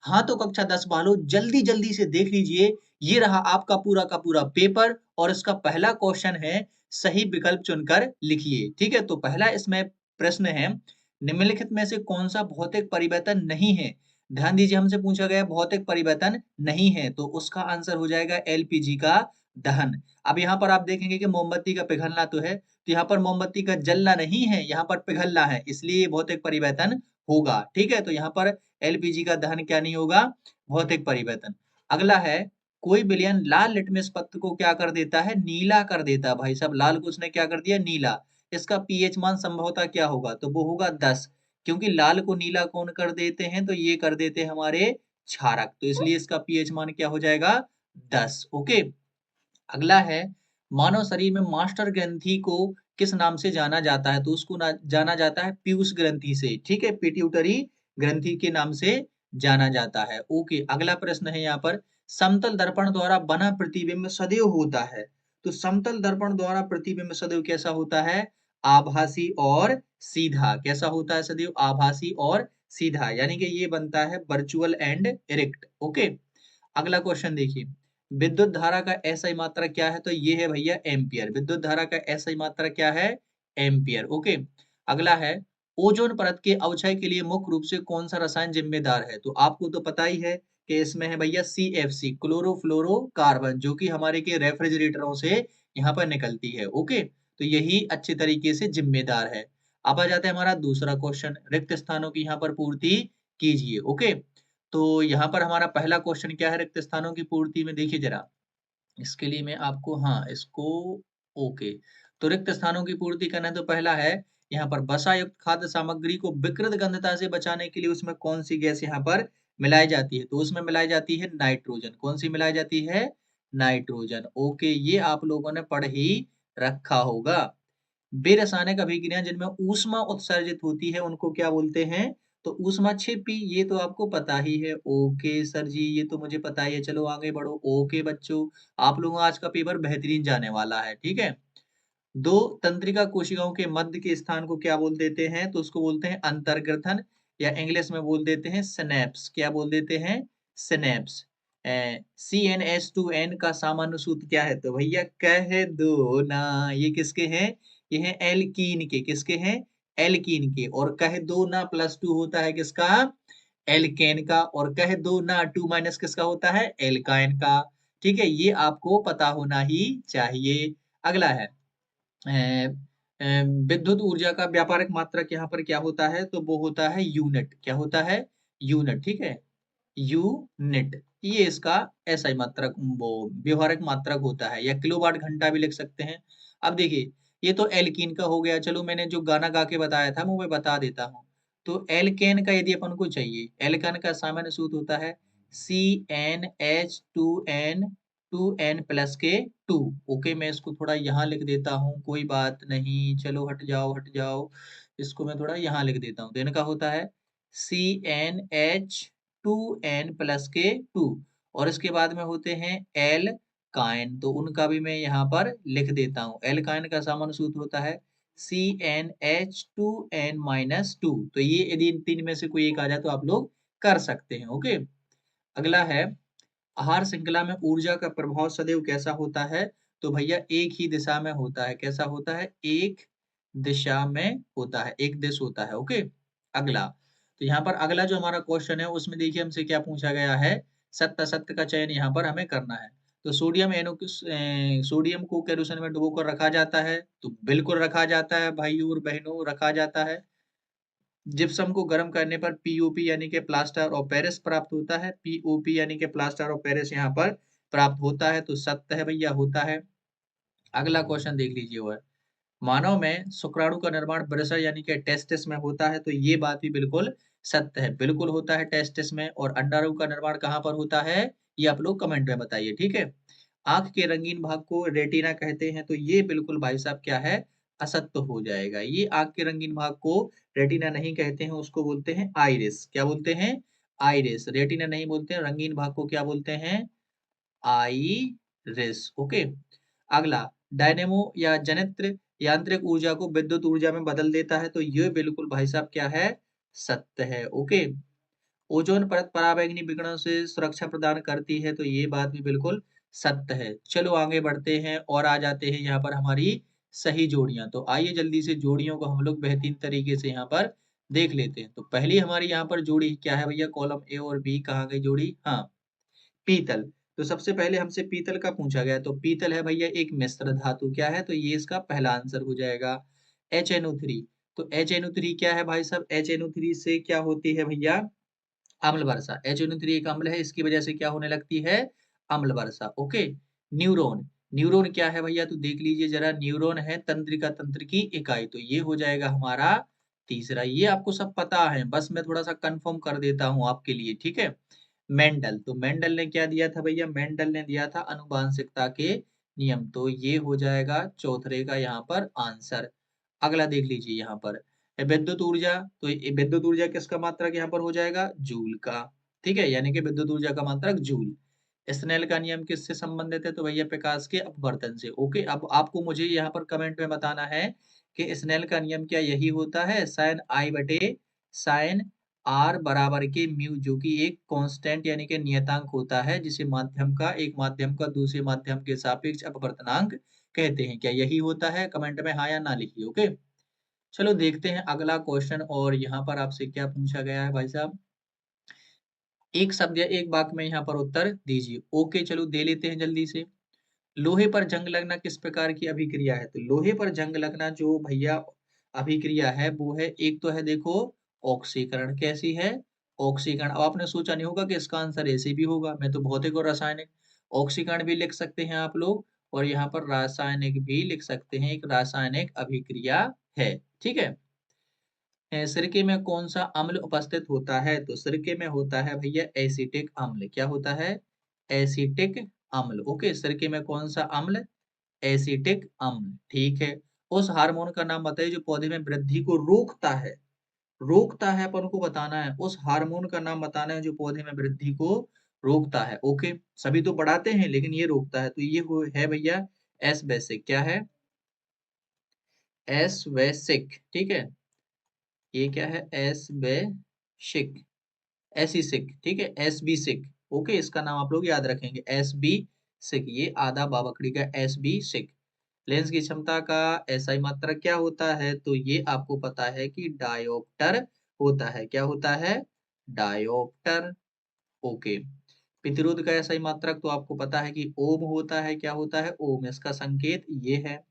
हाँ तो कक्षा 10 वालों जल्दी जल्दी से देख लीजिए, ये रहा आपका पूरा का पूरा पेपर और इसका पहला क्वेश्चन है सही विकल्प चुनकर लिखिए। ठीक है, तो पहला इसमें प्रश्न है निम्नलिखित में से कौन सा भौतिक परिवर्तन नहीं है। ध्यान दीजिए, हमसे पूछा गया भौतिक परिवर्तन नहीं है, तो उसका आंसर हो जाएगा एलपीजी का दहन। अब यहाँ पर आप देखेंगे कि मोमबत्ती का पिघलना तो है, तो यहाँ पर मोमबत्ती का जलना नहीं है, यहाँ पर पिघलना है, इसलिए ये भौतिक परिवर्तन होगा। ठीक है, तो यहाँ पर एलपीजी का दहन क्या नहीं होगा, भौतिक परिवर्तन। अगला है कोई विलयन लाल लिटमस पत्र को क्या कर देता है, नीला कर देता है। भाई साहब लाल को उसने क्या कर दिया, नीला। इसका पीएच मान संभवतः क्या होगा, तो वो होगा 10, क्योंकि लाल को नीला कौन कर देते हैं, तो ये कर देते हैं हमारे क्षारक, तो इसलिए इसका पीएच मान क्या हो जाएगा, 10। ओके, अगला है मानव शरीर में मास्टर ग्रंथि को किस नाम से जाना जाता है, तो उसको जाना जाता है पीयूष ग्रंथि से। ठीक है, पिट्यूटरी ग्रंथि के नाम से जाना जाता है। ओके, अगला प्रश्न है यहाँ पर समतल दर्पण द्वारा बना प्रतिबिंब सदैव होता है, तो समतल दर्पण द्वारा प्रतिबिंब सदैव कैसा होता है, आभासी और सीधा। कैसा होता है सदैव, आभासी और सीधा, यानी कि ये बनता है वर्चुअल एंड इरेक्ट। ओके, अगला क्वेश्चन देखिए, विद्युत धारा का एसआई मात्रा क्या है, तो ये है भैया एम्पियर। विद्युत धारा का एसआई मात्रा क्या है, एम्पियर। ओके, अगला है ओजोन परत के अवक्षय के लिए मुख्य रूप से कौन सा रसायन जिम्मेदार है, तो आपको तो पता ही है कि इसमें है भैया सीएफसी, क्लोरोफ्लोरोकार्बन, जो कि हमारे के रेफ्रिजरेटरों से यहाँ पर निकलती है। ओके, तो यही अच्छे तरीके से जिम्मेदार है। अब आ जाता है हमारा दूसरा क्वेश्चन, रिक्त स्थानों की यहाँ पर पूर्ति कीजिए। ओके, तो यहाँ पर हमारा पहला क्वेश्चन क्या है रिक्त स्थानों की पूर्ति में, देखिए जरा, इसके लिए मैं आपको, हाँ इसको, ओके, तो रिक्त स्थानों की पूर्ति करना है, तो पहला है यहाँ पर वसा युक्त खाद्य सामग्री को विकृत गंधता से बचाने के लिए उसमें कौन सी गैस यहाँ पर मिलाई जाती है, तो उसमें मिलाई जाती है नाइट्रोजन। कौन सी मिलाई जाती है, नाइट्रोजन। ओके, ये आप लोगों ने पढ़ ही रखा होगा। बेरासायनिक अभिक्रियाएं जिनमें ऊष्मा उत्सर्जित होती है उनको क्या बोलते हैं, तो ऊष्माक्षेपी, ये तो आपको पता ही है। ओके सर जी, ये तो मुझे पता ही है, चलो आगे बढ़ो। ओके बच्चों, आप लोगों का आज का पेपर बेहतरीन जाने वाला है। ठीक है, दो तंत्रिका कोशिकाओं के मध्य के स्थान को क्या बोल देते हैं, तो उसको बोलते हैं अंतर्ग्रथन, या इंग्लिश में बोल देते हैं सिनेप्स। क्या बोल देते हैं, सिनेप्स। CnH2n का सामान्य सूत्र क्या है, तो भैया कह दो ना, ये किसके हैं, ये हैं एल्कीन के। किसके हैं, एल्कीन के। और कह दो ना प्लस टू होता है किसका, एल्केन का। और कह दो ना टू माइनस किसका होता है, एल्काइन का। ठीक है, ये आपको पता होना ही चाहिए। अगला है विद्युत ऊर्जा का व्यापारिक मात्रक यहाँ पर क्या होता है, तो वो होता है यूनिट। क्या होता है, यूनिट। ठीक है, यूनिट, ये इसका एसआई मात्रक, वो व्यवहारिक मात्रक होता है, या किलोवाट घंटा भी लिख सकते हैं। अब देखिए, ये तो एल्कीन का हो गया, चलो मैंने जो गाना गा के बताया था वो मैं बता देता हूँ। तो एल्केन का यदि अपन को चाहिए, एल्केन का सामान्य सूत्र होता है CnH2n 2n प्लस के 2। ओके, मैं इसको थोड़ा यहाँ लिख देता हूँ, कोई बात नहीं, चलो हट जाओ हट जाओ, इसको मैं थोड़ा यहाँ लिख देता हूँ। तो इनका होता है CnH2n प्लस के 2, और इसके बाद में होते हैं एल्काइन, तो उनका भी मैं यहाँ पर लिख देता हूँ। एल्काइन का सामान्य सूत्र होता है CnH2n माइनस 2। तो ये यदि इन तीन में से कोई एक आ जाए तो आप लोग कर सकते हैं। ओके, अगला है आहार श्रृंखला में ऊर्जा का प्रभाव सदैव कैसा होता है, तो भैया एक ही दिशा में होता है। कैसा होता है, एक दिशा में होता है, एक दिश होता है। ओके, अगला, तो यहाँ पर अगला जो हमारा क्वेश्चन है उसमें देखिए हमसे क्या पूछा गया है, सत्य असत्य का चयन यहाँ पर हमें करना है। तो सोडियम को केरोसिन में डुबो कर रखा जाता है, तो बिल्कुल रखा जाता है भाइयों और बहनों, रखा जाता है। जिप्सम को गर्म करने पर पीओपी यानी कि प्लास्टर ऑफ पेरिस प्राप्त होता है। पीओपी यानी कि प्लास्टर ऑफ पेरिस यहाँ पर प्राप्त होता है, तो सत्य है भैया, होता है। अगला क्वेश्चन देख लीजिए, वो है मानव में शुक्राणु का निर्माण वृषण यानी कि टेस्टिस में होता है, तो ये बात भी बिल्कुल सत्य है, बिल्कुल होता है टेस्टिस में। और अंडाणु का निर्माण कहाँ पर होता है, ये आप लोग कमेंट में बताइए। ठीक है, आंख के रंगीन भाग को रेटिना कहते हैं, तो ये बिल्कुल भाई साहब क्या है, असत्य हो जाएगा। ये आंख के रंगीन भाग को रेटिना नहीं कहते हैं, उसको बोलते हैं आइरिस। क्या बोलते हैं, आइरिस। रेटिना नहीं बोलते हैं, रंगीन भाग को क्या बोलते हैं, आइरिस। ओके, अगला, डायनेमो या जनित्र यांत्रिक ऊर्जा को विद्युत ऊर्जा में बदल देता है, तो ये बिल्कुल भाई साहब क्या है, सत्य है। ओके, ओजोन परत पराबैंगनी विकिरणों से सुरक्षा प्रदान करती है, तो ये बात भी बिल्कुल सत्य है। चलो आगे बढ़ते हैं और आ जाते हैं यहाँ पर हमारी सही जोड़ियां। तो आइए जल्दी से जोड़ियों को हम लोग बेहतरीन तरीके से यहाँ पर देख लेते हैं। तो पहली हमारी यहाँ पर जोड़ी क्या है भैया, कॉलम ए और बी, कहाँ गई जोड़ी, हाँ पीतल। तो सबसे पहले हमसे पीतल का पूछा गया, तो पीतल है भैया एक मिश्र धातु, क्या है, तो ये इसका पहला आंसर हो जाएगा। HNO3, तो HNO3 क्या है भाई साहब, HNO3 से क्या होती है भैया, अम्ल वर्षा। HNO3 एक अम्ल है, इसकी वजह से क्या होने लगती है, अम्ल वर्षा। ओके। न्यूरॉन, न्यूरॉन क्या है भैया, तो देख लीजिए जरा, न्यूरॉन है तंत्रिका तंत्र की इकाई, तो ये हो जाएगा हमारा तीसरा। ये आपको सब पता है, बस मैं थोड़ा सा कंफर्म कर देता हूँ आपके लिए, ठीक है। मेंडल, तो मेंडल ने क्या दिया था भैया, मेंडल ने दिया था अनुवांशिकता के नियम, तो ये हो जाएगा चौथे का यहाँ पर आंसर। अगला देख लीजिए यहाँ पर विद्युत ऊर्जा, तो ये विद्युत ऊर्जा किसका मात्रक यहाँ पर हो जाएगा, जूल का, ठीक है, यानी कि विद्युत ऊर्जा का मात्रक जूल। स्नेल का नियम किससे संबंधित है, तो भैया प्रकाश के अपवर्तन से। ओके, अब आपको मुझे यहाँ पर कमेंट में बताना है कि स्नेल का नियम क्या यही होता है, साइन आई बटे साइन आर बराबर के म्यू, जो कि एक कांस्टेंट यानी कि नियतांक होता है, जिसे माध्यम का एक माध्यम का दूसरे माध्यम के सापेक्ष अपवर्तनांक कहते हैं। क्या यही होता है, कमेंट में हाँ या ना लिखिए। ओके, चलो देखते हैं अगला क्वेश्चन, और यहाँ पर आपसे क्या पूछा गया है भाई साहब, एक शब्द या एक वाक्य में यहाँ पर उत्तर दीजिए। ओके, चलो दे लेते हैं जल्दी से। लोहे पर जंग लगना किस प्रकार की अभिक्रिया है, तो लोहे पर जंग लगना जो भैया अभिक्रिया है वो है, एक तो है देखो ऑक्सीकरण, कैसी है, ऑक्सीकरण। अब आपने सोचा नहीं होगा कि इसका आंसर ऐसे भी होगा, मैं तो भौतिक और रासायनिक, ऑक्सीकरण भी लिख सकते हैं आप लोग, और यहाँ पर रासायनिक भी लिख सकते हैं, एक रासायनिक अभिक्रिया है, ठीक है। सिरके में कौन सा अम्ल उपस्थित होता है, तो सिरके में होता है भैया एसिटिक अम्ल, क्या होता है, एसिटिक अम्ल। ओके, सिरके में कौन सा अम्ल, एसिटिक अम्ल, ठीक है। उस हार्मोन का नाम बताइए जो पौधे में वृद्धि को रोकता है, रोकता है, अपन को बताना है, उस हार्मोन का नाम बताना है जो पौधे में वृद्धि को रोकता है। ओके, सभी तो बढ़ाते हैं लेकिन ये रोकता है, तो ये है भैया एस बेसिक, क्या है, एस बेसिक, ठीक है। ये क्या है, एस बेसिक, एसी सिक, ठीक है, एस बी सिक। ओके, इसका नाम आप लोग याद रखेंगे, एस बी सिक, ये आधा बावकड़ी का एस बी सिक। लेंस की क्षमता का एसआई मात्रक क्या होता है, तो ये आपको पता है कि डायोप्टर होता है, क्या होता है, डायोप्टर। ओके, प्रतिरोध का एसआई मात्रक तो आपको पता है कि ओम होता है, क्या होता है, ओम, इसका संकेत ये है,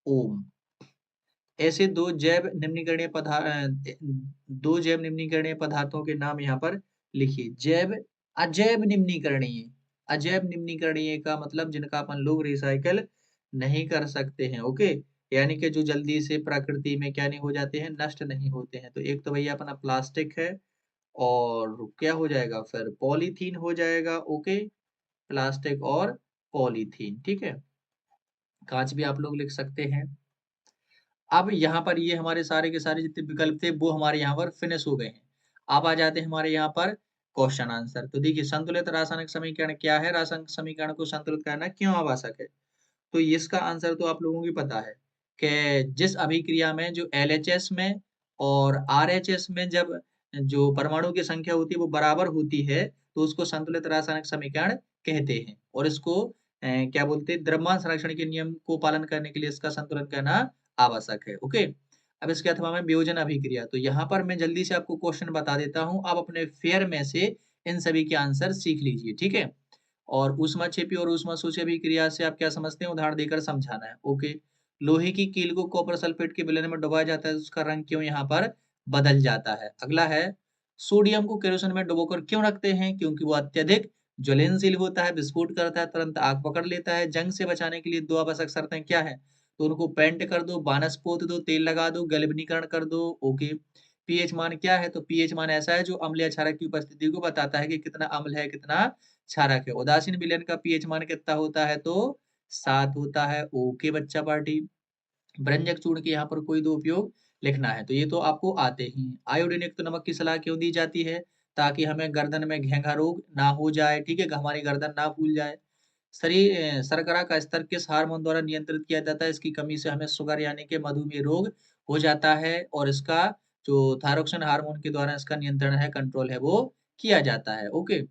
ओम। ऐसे दो जैव निम्नीकरणीय पदार्थों के नाम यहाँ पर लिखिए। जैव अजैव निम्नीकरणीय, अजैव निम्नीकरणीय का मतलब जिनका अपन लोग रिसाइकल नहीं कर सकते हैं। ओके, यानी कि जो जल्दी से प्रकृति में क्या नहीं हो जाते हैं, नष्ट नहीं होते हैं। तो एक तो भैया अपना प्लास्टिक है, और क्या हो जाएगा फिर, पॉलीथीन हो जाएगा। ओके, प्लास्टिक और पॉलीथीन, ठीक है। कांच भी आप लोग लिख सकते हैं। अब यहाँ पर ये हमारे सारे के सारे जितने विकल्प थे वो हमारे यहाँ पर फिनिश हो गए हैं। अब आ जाते हैं हमारे यहाँ पर क्वेश्चन आंसर। तो देखिए, संतुलित रासायनिक समीकरण क्या है, रासायनिक समीकरण को संतुलित करना क्यों आवश्यक है, तो इसका आंसर तो आप लोगों को पता है कि जिस अभिक्रिया में जो LHS में और RHS में जब जो परमाणु की संख्या होती है वो बराबर होती है, तो उसको संतुलित रासायनिक समीकरण कहते हैं, और इसको क्या बोलते हैं, द्रव्यमान संरक्षण के नियम को पालन करने के लिए इसका संतुलन करना आवश्यक है। ओके, अब इसके अथवा में वियोजन अभिक्रिया, तो यहाँ पर मैं जल्दी से आपको क्वेश्चन बता देता हूँ, आप अपने फेयर में से इन सभी के आंसर सीख लीजिए, ठीक है। और ऊष्माक्षेपी और ऊष्माशोषी अभिक्रिया से आप क्या समझते हैं, उदाहरण देकर समझाना है। ओके, लोहे की कील को कॉपर सल्फेट के विलयन में डुबाया जाता है, उसका रंग क्यों यहाँ पर बदल जाता है। अगला है, सोडियम को केरोसिन में डुबोकर क्यों रखते हैं, क्योंकि वो अत्यधिक ज्वलनशील होता है, विस्फोट करता है, तुरंत आग पकड़ लेता है। जंग से बचाने के लिए दो आवश्यक शर्तें क्या है, तो उनको पेंट कर दो, बानस पोत दो, तेल लगा दो, गैल्वेनीकरण कर दो। ओके, पीएच मान क्या है, तो पीएच मान ऐसा है जो अम्ल या क्षारक की उपस्थिति को बताता है कि कितना अम्ल है कितना क्षारक है। उदासीन विलयन का पीएच मान कितना होता है, तो 7 होता है। ओके बच्चा पार्टी, भ्रंजक चूर्ण के यहाँ पर कोई दो उपयोग लिखना है, तो ये तो आपको आते ही। आयोडीन युक्त नमक की सलाह क्यों दी जाती है, ताकि हमें गर्दन में घेंघा रोग ना हो जाए, ठीक है, हमारी गर्दन ना फूल जाए। शर्करा का स्तर किस हार्मोन द्वारा नियंत्रित किया जाता है, इसकी कमी से हमें शुगर यानी कि मधुमेह रोग हो जाता है, और इसका जो थायरोक्सिन हार्मोन के द्वारा इसका नियंत्रण है, कंट्रोल है, वो किया जाता है। ओके।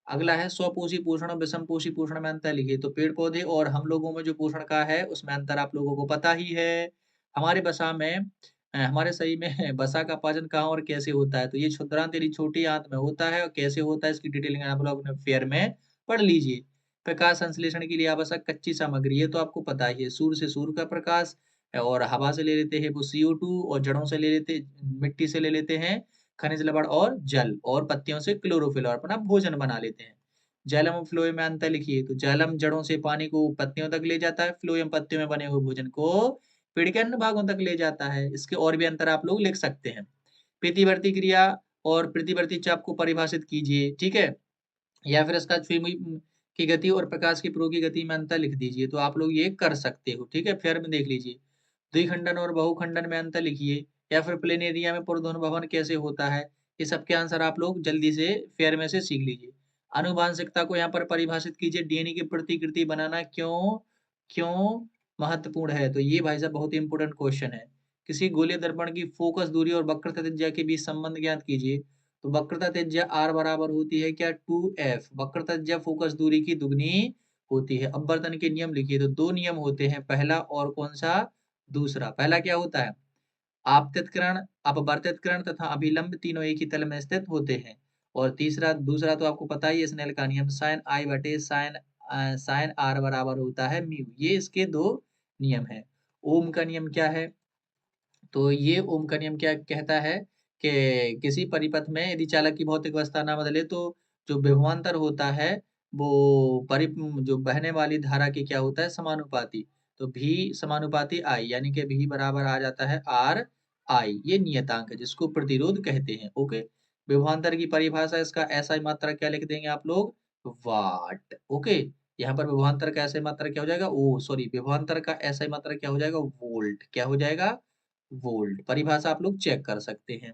अगला है स्वपोषी पोषण और विषमपोषी पोषण में अंतर लिखिए। तो पेड़ पौधे और हम लोगों में जो पोषण का है उसमें अंतर आप लोगों को पता ही है। हमारे वसा में हमारे शरीर में वसा का पाचन कहाँ और कैसे होता है? तो ये क्षुद्रांत यानी छोटी आंत में होता है और कैसे होता है इसकी डिटेलिंग आप लोग अपने फेयर में पढ़ लीजिए। प्रकाश संश्लेषण के लिए आवश्यक कच्ची सामग्री है तो आपको पता ही है, सूर्य से सूर्य का प्रकाश और हवा से ले लेते हैं वो CO2 और जड़ों से ले लेते मिट्टी से ले लेते हैं खनिज लवण और जल और पत्तियों से क्लोरोफिल और अपना भोजन बना लेते हैं। जाइलम और फ्लोएम में अंतर लिखिए। तो जाइलम जड़ों से पानी को पत्तियों तक ले जाता है, फ्लोएम पत्तियों में बने हुए भोजन को पेड़ के अन्य भागों तक ले जाता है। इसके और भी अंतर आप लोग लिख सकते हैं। प्रतिवर्ती क्रिया और प्रतिवर्ती चाप को परिभाषित कीजिए, ठीक है? या फिर इसका सुई की गति और प्रकाश की प्रवाह की गति में अंतर लिख दीजिए। तो आप लोग ये कर सकते हो, ठीक है? फेयर में देख लीजिए। द्विखंडन और बहुखंडन में अंतर लिखिए या फिर प्लेन एरिया में प्रध्वनि कैसे होता है? ये सबके आंसर आप लोग जल्दी से फेयर में से सीख लीजिए। आनुवांशिकता को यहाँ पर परिभाषित कीजिए। डीएनए की प्रतिकृति बनाना क्यों क्यों महत्वपूर्ण है? तो ये भाई साहब बहुत ही इंपॉर्टेंट क्वेश्चन है। किसी गोलीय दर्पण की फोकस दूरी और वक्रता त्रिज्या के बीच संबंध ज्ञात कीजिए। तो वक्रता त्रिज्या r बराबर होती है क्या 2f। वक्रता त्रिज्या फोकस दूरी की दुगनी होती है। अपवर्तन के नियम लिखिए। तो दो नियम होते हैं, पहला और कौन सा? दूसरा। पहला क्या होता है? आपतितकरण, अपवर्तितकरण तथा अभिलंब तीनों एक ही तल में स्थित होते हैं। और तीसरा दूसरा तो आपको पता ही है स्नेल का नियम साइन आई बटे साइन आर बराबर होता है म्यू। ये इसके दो नियम है। ओम का नियम क्या है? तो ये ओम का नियम क्या कहता है कि किसी परिपथ में यदि चालक की भौतिक अवस्था ना बदले तो जो विभवांतर होता है वो परि जो बहने वाली धारा की क्या होता है समानुपाती। तो भी समानुपाती आई यानी कि भी बराबर आ जाता है आर आई। ये नियतांक है जिसको प्रतिरोध कहते हैं। ओके। विभवांतर की परिभाषा इसका ऐसा मात्रा क्या लिख देंगे आप लोग? वाट। ओके। यहाँ पर विभवांतर का ऐसा मात्रा क्या हो जाएगा? ओ सॉरी, विभवांतर का ऐसा मात्रा क्या हो जाएगा? वोल्ट। क्या हो जाएगा? वोल्ट। परिभाषा आप लोग चेक कर सकते हैं।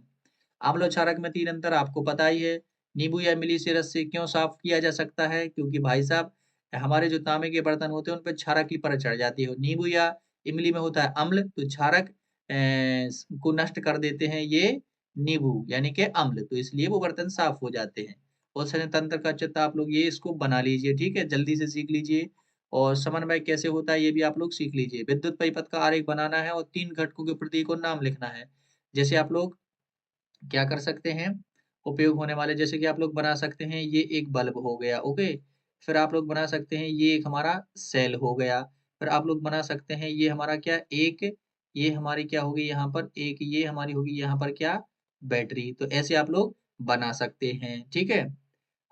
आम्ल और क्षारक में तीन अंतर आपको पता ही है। नींबू या इमली से रस से क्यों साफ किया जा सकता है? क्योंकि भाई साहब हमारे जो तांबे के बर्तन होते हैं उन पे क्षारक की परत चढ़ जाती है। नींबू या इमली में होता है अम्ल, तो क्षारक को नष्ट कर देते हैं ये नींबू यानी कि अम्ल, तो इसलिए वो बर्तन साफ हो जाते हैं। और संचय तंत्र का चित्र आप लोग ये इसको बना लीजिए, ठीक है? जल्दी से सीख लीजिए। और समन्वय कैसे होता है ये भी आप लोग सीख लीजिए। विद्युत परिपथ का आरेख बनाना है और तीन घटकों के प्रतीक और नाम लिखना है। जैसे आप लोग क्या कर सकते हैं? उपयोग होने वाले जैसे कि आप लोग बना सकते हैं ये एक बल्ब हो गया, ओके। फिर आप लोग बना सकते हैं ये एक हमारा सेल हो गया। फिर आप लोग बना सकते हैं ये हमारा क्या एक ये हमारी क्या होगी यहाँ पर एक ये हमारी होगी यहाँ पर क्या बैटरी। तो ऐसे आप लोग बना सकते हैं, ठीक है।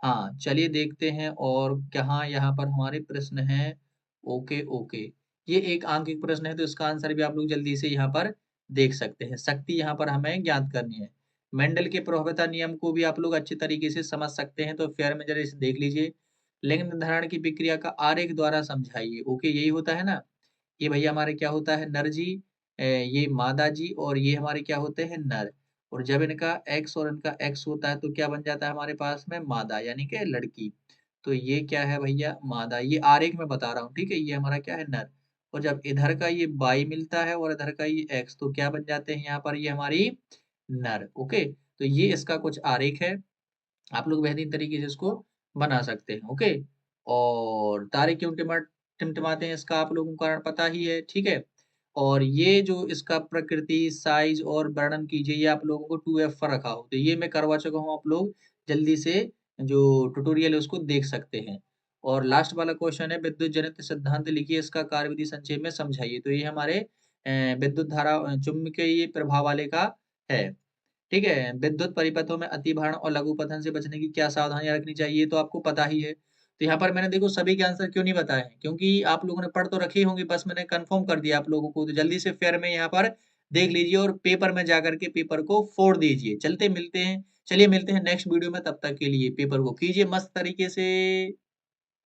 हाँ, चलिए देखते हैं और कहाँ यहाँ पर हमारे प्रश्न हैं। Okay, okay. ये एक आंकिक प्रश्न है तो इसका आंसर भी आप लोग जल्दी से यहाँ पर देख सकते हैं। शक्ति यहाँ पर हमें ज्ञात करनी है। मेंडल के प्रभावता नियम को भी आप लोग अच्छे तरीके से समझ सकते हैं तो फेयर में जरा इसे देख लीजिए। लिंग निर्धारण की प्रक्रिया का आरेख द्वारा समझाइए। ओके, यही होता है ना? ये भैया हमारे क्या होता है नर जी, ये मादा जी और ये हमारे क्या होते हैं नर। और जब इनका एक्स और इनका एक्स होता है तो क्या बन जाता है हमारे पास में मादा यानी कि लड़की। तो ये क्या है भैया मादा, ये आरेख में बता रहा हूँ, ठीक है? ये हमारा क्या है नर। और जब इधर का ये वाई मिलता है और इधर का ये एक्स तो क्या बन जाते हैं यहाँ पर ये हमारी नर। ओके, तो ये इसका कुछ आरेख है। आप लोग बेहतरीन तरीके से इसको बना सकते हैं, ओके। और तारे क्यों टिमटिमाते हैं इसका आप लोगों को कारण पता ही है, ठीक है। और ये जो इसका प्रकृति साइज और वर्णन कीजिए ये आप लोगों को 2F पर रखा हो तो ये मैं करवा चुका हूँ। आप लोग जल्दी से जो ट्यूटोरियल है उसको देख सकते हैं। और लास्ट वाला क्वेश्चन है विद्युत जनित सिद्धांत लिखिए इसका कार्यविधि संक्षेप में समझाइए। तो ये हमारे विद्युत धारा चुंबकीय प्रभाव वाले का है, ठीक है। विद्युत परिपथों में अतिभारण और लघुपथन से बचने की क्या सावधानियां रखनी चाहिए तो आपको पता ही है। तो यहाँ पर मैंने देखो सभी के आंसर क्यों नहीं बताए हैं क्योंकि आप लोगों ने पढ़ तो रखे होंगे, बस मैंने कंफर्म कर दिया आप लोगों को। तो जल्दी से फेयर में यहाँ पर देख लीजिए और पेपर में जाकर के पेपर को फोड़ दीजिए। चलिए मिलते हैं नेक्स्ट वीडियो में, तब तक के लिए पेपर को कीजिए मस्त तरीके से।